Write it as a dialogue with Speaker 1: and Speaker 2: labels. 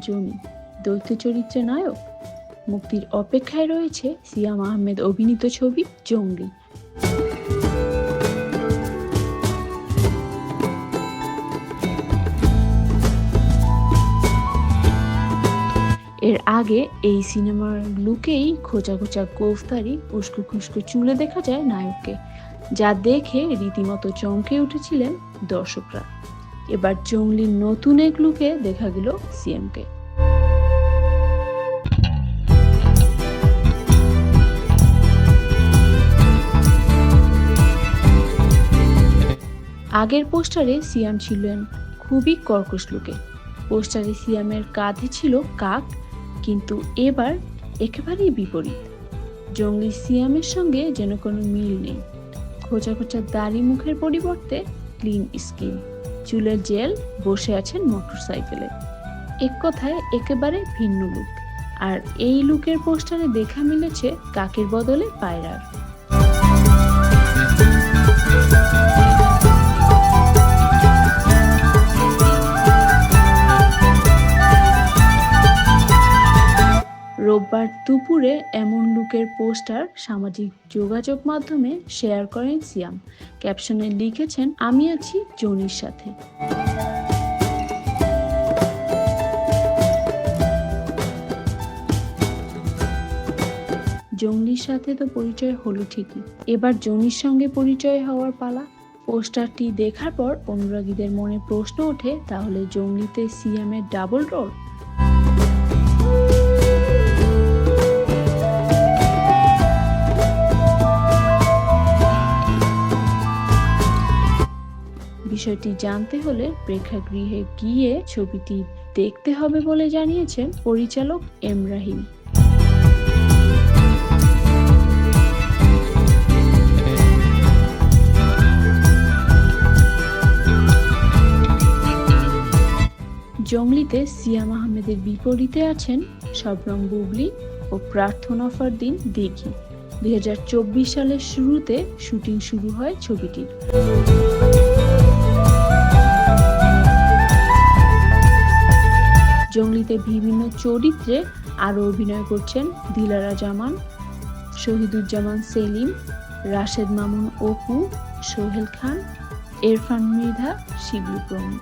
Speaker 1: Johnny দ্বৈত চরিত্রে নায়ক। মুক্তির অপেক্ষায় রয়েছে সিয়াম আহমেদ অভিনীত ছবি জঙ্গলি। এর আগে এই সিনেমার লুকেই খোঁচা খোঁচা গোফদারি, উস্কো খুস্কো চুলে দেখা যায় নায়ককে, যা দেখে রীতিমতো চমকে উঠেছিলেন দর্শকরা। এবার জঙ্গলির নতুন এক লুকে দেখা গেল সিএমকে। আগের পোস্টারে সিয়াম ছিলেন খুবই কর্কশ লুকে। পোস্টারে সিয়ামের কাঁধে ছিল কাক, কিন্তু এবার একেবারেই বিপরীত। জঙ্গলি সিয়ামের সঙ্গে যেন কোনো মিল নেই। খোঁচা খোঁচা দাড়ি মুখের পরিবর্তে ক্লিন স্কিন, চুলের জেল, বসে আছেন মোটরসাইকেলে। এক কথায় একেবারে ভিন্ন লুক। আর এই লুকের পোস্টারে দেখা মিলেছে কাকের বদলে পায়রার। রোববার দুপুরে এমন লুকের পোস্টার সামাজিক যোগাযোগ মাধ্যমে শেয়ার করেন সিয়াম। ক্যাপশনে লিখেছেন, আমি আছি জনির সাথে। জঙ্গলির সাথে তো পরিচয় হলো ঠিকই, এবার জনির সঙ্গে পরিচয় হওয়ার পালা। পোস্টারটি দেখার পর অনুরাগীদের মনে প্রশ্ন ওঠে, তাহলে জঙ্গলিতে সিয়ামের ডাবল রোল? বিষয়টি জানতে হলে প্রেক্ষাগৃহে গিয়ে ছবিটি দেখতে হবে বলে জানিয়েছেন পরিচালক এম রাহিম। জঙ্গলিতে সিয়াম আহমেদের বিপরীতে আছেন শবনম বুবলি ও প্রার্থনা ফারদিন দিঘি। 2024 সালের শুরুতে শুটিং শুরু হয় ছবিটির। জঙ্গলিতে বিভিন্ন চরিত্রে আরও অভিনয় করছেন দিলারা জামান, শহীদুজ্জামান সেলিম, রাশেদ মামুন অপু, সোহেল খান, ইরফান মৃধা, শিবলু প্রমুখ।